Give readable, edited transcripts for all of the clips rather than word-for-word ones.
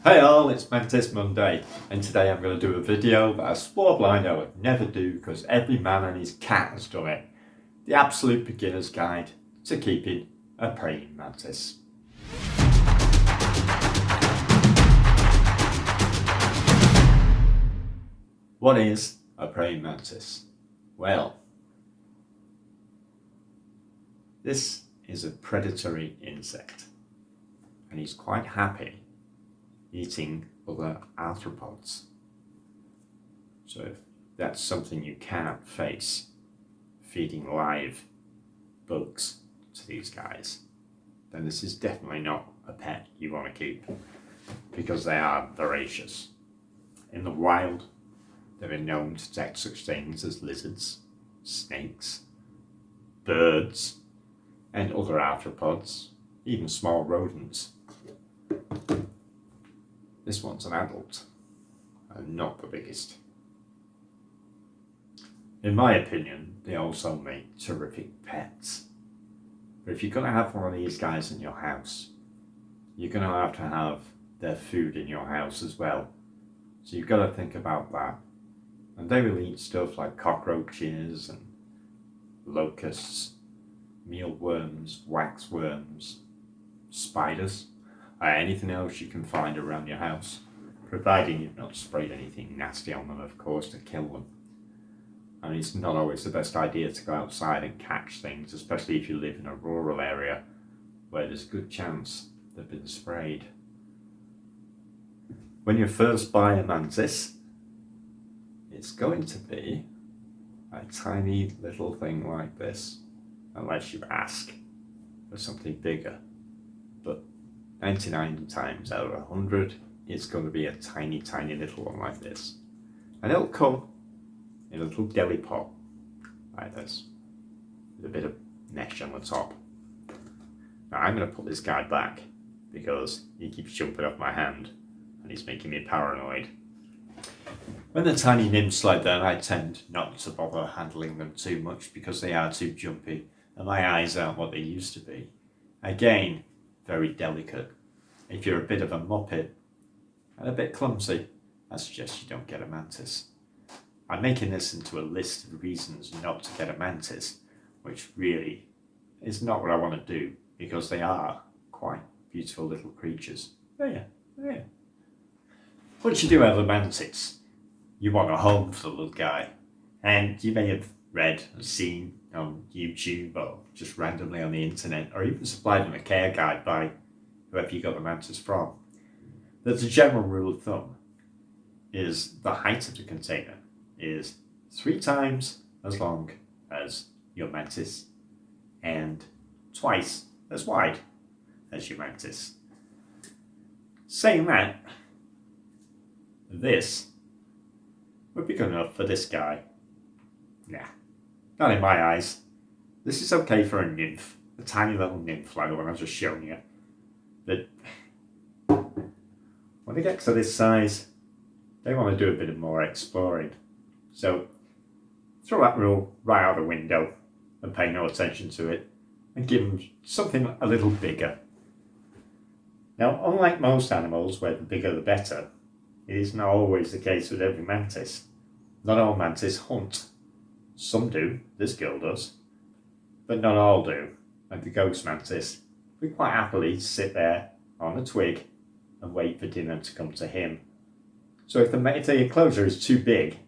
Hey all, it's Mantis Monday, and today I'm going to do a video that I swore blind I would never do because every man and his cat has done it. The absolute beginner's guide to keeping a praying mantis. What is a praying mantis? Well, this is a predatory insect, and he's quite happy eating other arthropods. So if that's something you can't face, feeding live bugs to these guys, then this is definitely not a pet you want to keep because they are voracious. In the wild, they've been known to attack such things as lizards, snakes, birds, and other arthropods, even small rodents. This one's an adult, and not the biggest. In my opinion, they also make terrific pets. But if you're going to have one of these guys in your house, you're going to have their food in your house as well. So you've got to think about that. And they will eat stuff like cockroaches and locusts, mealworms, waxworms, spiders, anything else you can find around your house, providing you've not sprayed anything nasty on them, of course, to kill them. And it's not always the best idea to go outside and catch things, especially if you live in a rural area where there's a good chance they've been sprayed. When you first buy a mantis, it's going to be a tiny little thing like this, unless you ask for something bigger. But 99 times out of 100, it's going to be a tiny, tiny little one like this. And it'll come in a little deli pot like this, with a bit of mesh on the top. Now I'm going to put this guy back because he keeps jumping off my hand and he's making me paranoid. When the tiny nymphs like that, I tend not to bother handling them too much because they are too jumpy and my eyes aren't what they used to be. Again, very delicate. If you're a bit of a muppet and a bit clumsy, I suggest you don't get a mantis. I'm making this into a list of reasons not to get a mantis, which really is not what I want to do because they are quite beautiful little creatures. There. Once you do have a mantis, you want a home for the little guy. And you may have read and seen on YouTube or just randomly on the internet, or even supplied in a care guide by whoever you got the mantis from, that the general rule of thumb is the height of the container is 3 times as long as your mantis and twice as wide as your mantis. Saying that, this would be good enough for this guy. Nah, not in my eyes. This is okay for a nymph, a tiny little nymph like the one I was just showing you. But when they get to this size, they want to do a bit of more exploring. So throw that rule right out the window and pay no attention to it and give them something a little bigger. Now, unlike most animals where the bigger the better, it is not always the case with every mantis. Not all mantis hunt. Some do, this girl does, but not all do. Like the ghost mantis, we quite happily sit there on a twig and wait for dinner to come to him. So if the enclosure is too big,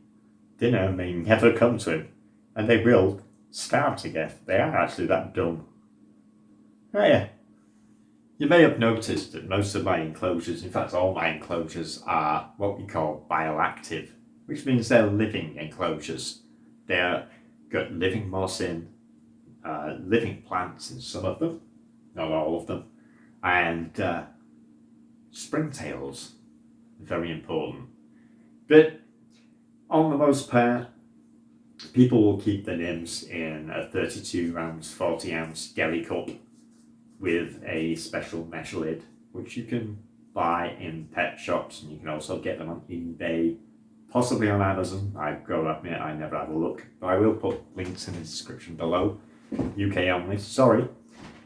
dinner may never come to him, and they will starve to death. They are actually that dumb. Oh yeah. You may have noticed that most of my enclosures, in fact all my enclosures, are what we call bioactive, which means they're living enclosures. They've got living moss in, living plants in some of them, not all of them, and springtails, very important. But on the most part, people will keep the nymphs in a 32 ounce, 40 ounce deli cup with a special mesh lid, which you can buy in pet shops, and you can also get them on eBay, possibly on Amazon. I've got to admit I never had a look, but I will put links in the description below. UK only, sorry,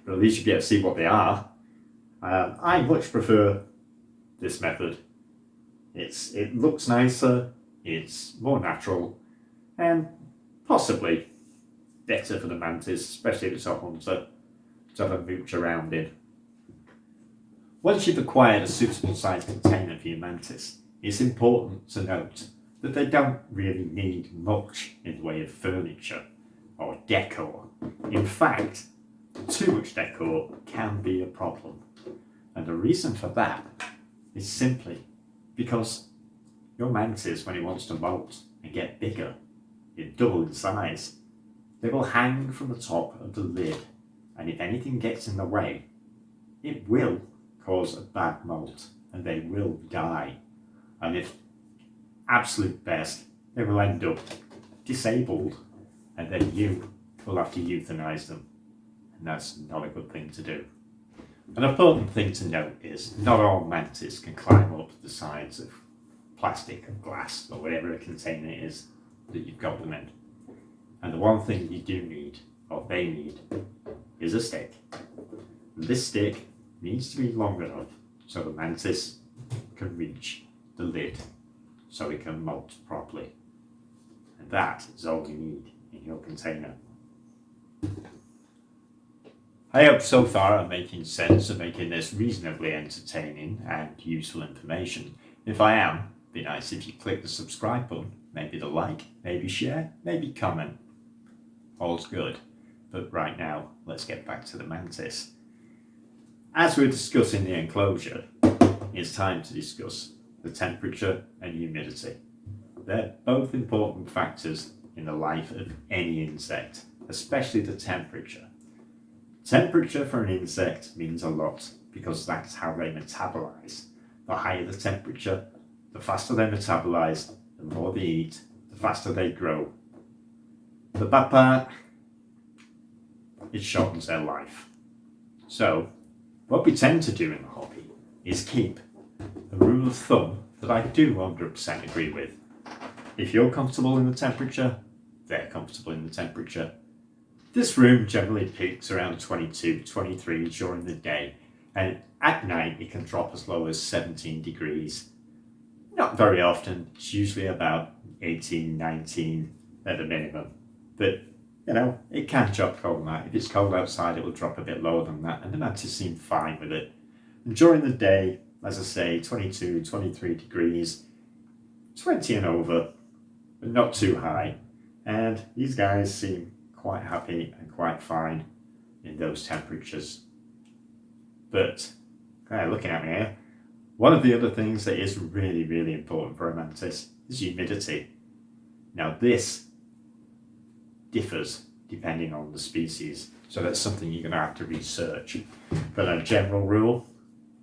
but at least you get to see what they are. I much prefer this method. It looks nicer, it's more natural, and possibly better for the mantis, especially if it's a hunter, to have a mooch around in. Once you've acquired a suitable sized container for your mantis, it's important to note that they don't really need much in the way of furniture or decor. In fact, too much decor can be a problem. And the reason for that is simply because your mantis, when it wants to molt and get bigger, it double in size, they will hang from the top of the lid, and if anything gets in the way, it will cause a bad molt and they will die. And if absolute best, they will end up disabled, and then you will have to euthanize them, and that's not a good thing to do. An important thing to note is not all mantis can climb up the sides of plastic or glass or whatever a container is that you've got them in. And the one thing you do need, or they need, is a stick. This stick needs to be long enough so the mantis can reach the lid so it can molt properly. And that is all you need in your container. I hope so far I'm making sense of making this reasonably entertaining and useful information. If I am, it'd be nice if you click the subscribe button, maybe the like, maybe share, maybe comment. All's good. But right now, let's get back to the mantis. As we're discussing the enclosure, it's time to discuss the temperature and humidity. They're both important factors in the life of any insect, especially the temperature. Temperature for an insect means a lot because that's how they metabolize. The higher the temperature, the faster they metabolize, the more they eat, the faster they grow. The bad part, it shortens their life. So, what we tend to do in the hobby is keep a rule of thumb that I do 100% agree with. If you're comfortable in the temperature, they're comfortable in the temperature. This room generally peaks around 22, 23 during the day, and at night it can drop as low as 17 degrees. Not very often, it's usually about 18, 19 at the minimum. But, it can drop cold night. If it's cold outside, it will drop a bit lower than that, and the mantis seem fine with it. And during the day, as I say, 22, 23 degrees, 20 and over, but not too high. And these guys seem quite happy and quite fine in those temperatures. But, looking at me here, one of the other things that is really, really important for a mantis is humidity. Now this differs depending on the species, so that's something you're going to have to research. But a general rule,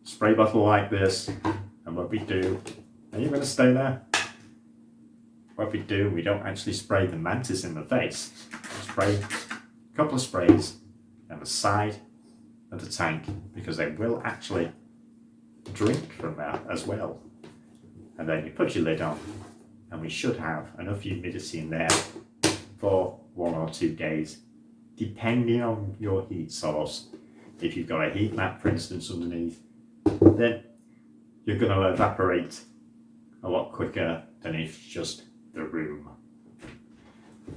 spray bottle like this, and what we do, are you going to stay there? What we do, we don't actually spray the mantis in the face. We spray a couple of sprays down the side of the tank, because they will actually drink from that as well. And then you put your lid on, and we should have enough humidity in there for 1 or 2 days, depending on your heat source. If you've got a heat lamp, for instance, underneath, then you're going to evaporate a lot quicker than if it's just the room.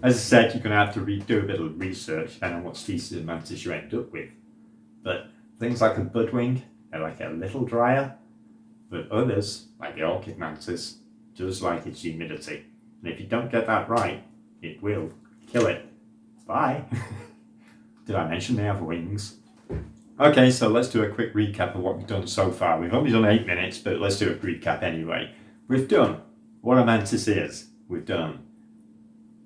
As I said, you're going to have to do a bit of research depending on what species of mantis you end up with. But things like a budwing, they're like a little drier, but others, like the orchid mantis, does like its humidity. And if you don't get that right, it will kill it. Bye. Did I mention they have wings? Okay, so let's do a quick recap of what we've done so far. We've only done 8 minutes, but let's do a recap anyway. We've done what a mantis is. We've done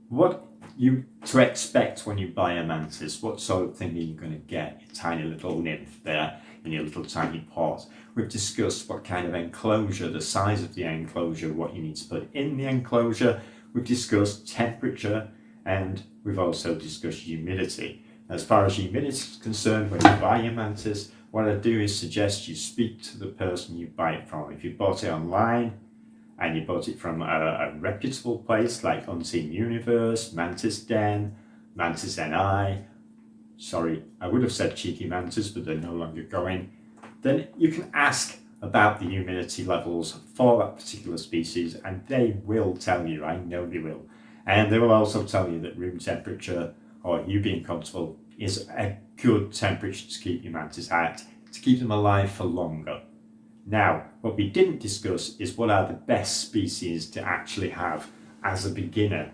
what you to expect when you buy a mantis. What sort of thing are you going to get? Your tiny little nymph there in your little tiny pot. We've discussed what kind of enclosure, the size of the enclosure, what you need to put in the enclosure. We've discussed temperature, and we've also discussed humidity. As far as humidity is concerned, when you buy your mantis, what I do is suggest you speak to the person you buy it from. If you bought it online and you bought it from a reputable place like Unseen Universe, Mantis Den, Mantis NI, sorry, I would have said Cheeky Mantis, but they're no longer going, then you can ask about the humidity levels for that particular species, and they will tell you, I know they will. And they will also tell you that room temperature, or you being comfortable, is a good temperature to keep your mantis at, to keep them alive for longer. Now, what we didn't discuss is what are the best species to actually have as a beginner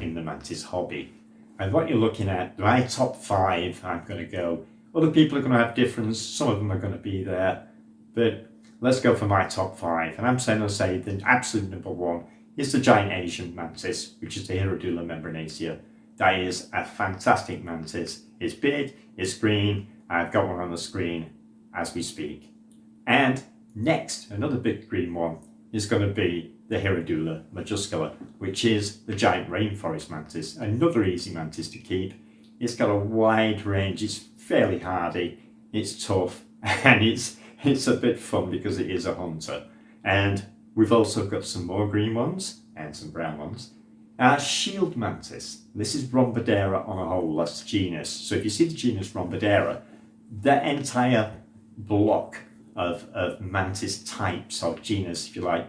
in the mantis hobby. And what you're looking at, my top 5, I'm going to go. Other people are going to have different, some of them are going to be there, but let's go for my top 5. And I'm going to say the absolute number 1 is the giant Asian mantis, which is the Hirodula membranacea. That is a fantastic mantis. It's big, it's green. I've got one on the screen as we speak. And next, another big green one is going to be the Hirodula majuscula, which is the giant rainforest mantis. Another easy mantis to keep. It's got a wide range. It's fairly hardy. It's tough, and it's a bit fun because it is a hunter. And we've also got some more green ones and some brown ones. Shield mantis. This is Rhombodera on a whole. That's the genus. So if you see the genus Rhombodera, the entire block of mantis types, or genus if you like,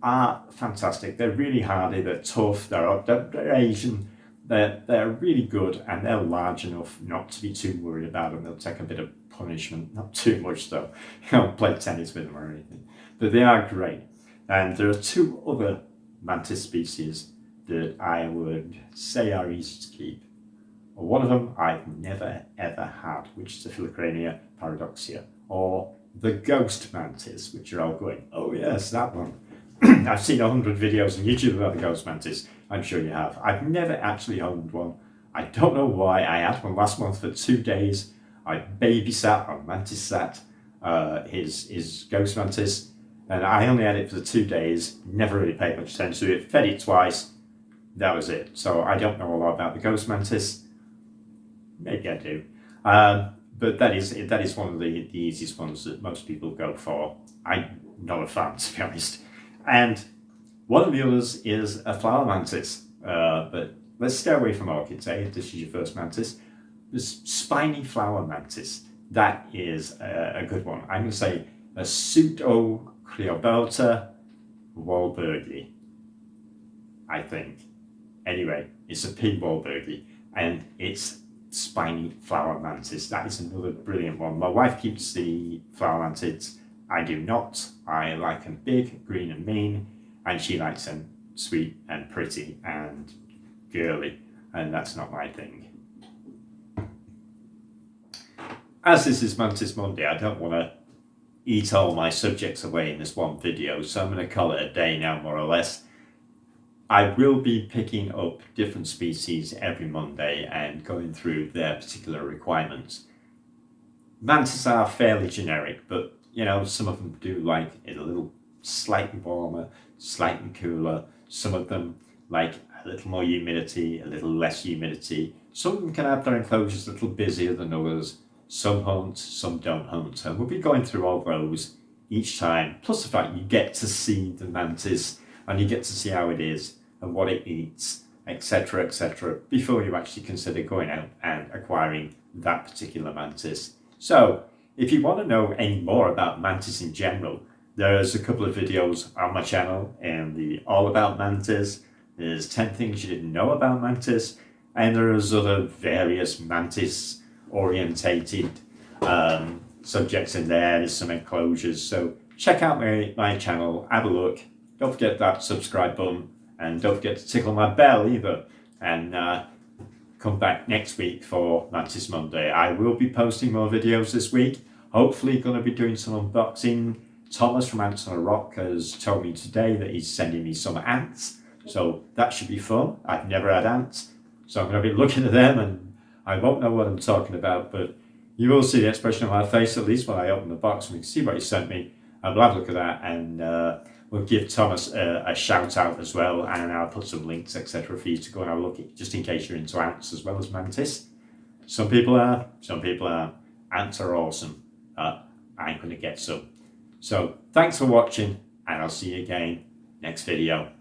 are fantastic. They're really hardy, they're tough, they're Asian, they're really good, and they're large enough not to be too worried about them. They'll take a bit of punishment, not too much though. You don't play tennis with them or anything. But they are great. And there are 2 other mantis species that I would say are easy to keep. One of them I've never ever had, which is the Philocrania paradoxia, or the ghost mantis, which you're all going, oh yes, that one. I've seen 100 videos on YouTube about the ghost mantis. I'm sure you have. I've never actually owned one. I don't know why. I had one last month for 2 days. I babysat or mantis sat his ghost mantis, and I only had it for the 2 days. Never really paid much attention to it. Fed it twice. That was it. So I don't know a lot about the ghost mantis. Maybe I do. But that is one of the easiest ones that most people go for. I'm not a fan, to be honest. And one of the others is a flower mantis. But let's stay away from orchids, if this is your first mantis. The spiny flower mantis. That is a good one. I'm going to say a Pseudocreobelta wahlbergii, I think. Anyway, it's a P. wahlbergii, and it's spiny flower mantis. That is another brilliant one. My wife keeps the flower mantids. I do not. I like them big, green and mean, and she likes them sweet and pretty and girly, and that's not my thing. As this is Mantis Monday, I don't want to eat all my subjects away in this one video, so I'm going to call it a day now, more or less. I will be picking up different species every Monday and going through their particular requirements. Mantis are fairly generic, but some of them do like it a little slightly warmer, slightly cooler. Some of them like a little more humidity, a little less humidity. Some of them can have their enclosures a little busier than others. Some hunt, some don't hunt. And we'll be going through all those each time. Plus the fact you get to see the mantis and you get to see how it is and what it eats, etc., before you actually consider going out and acquiring that particular mantis. So, if you want to know any more about mantis in general, there's a couple of videos on my channel and the All About Mantis. There's 10 things you didn't know about mantis, and there's other various mantis orientated subjects in there. There's some enclosures. So check out my channel, have a look. Don't forget that subscribe button. And don't forget to tickle my bell either. And come back next week for Mantis Monday. I will be posting more videos this week. Hopefully going to be doing some unboxing. Thomas from Ants on a Rock has told me today that he's sending me some ants. So that should be fun. I've never had ants. So I'm going to be looking at them and I won't know what I'm talking about. But you will see the expression on my face at least when I open the box and we can see what he sent me. I will have a look at that and we'll give Thomas a shout out as well, and I'll put some links, etc., for you to go and have a look at, just in case you're into ants as well as mantis. Some people are, some people aren't. Ants are awesome. I'm going to get some. So thanks for watching, and I'll see you again next video.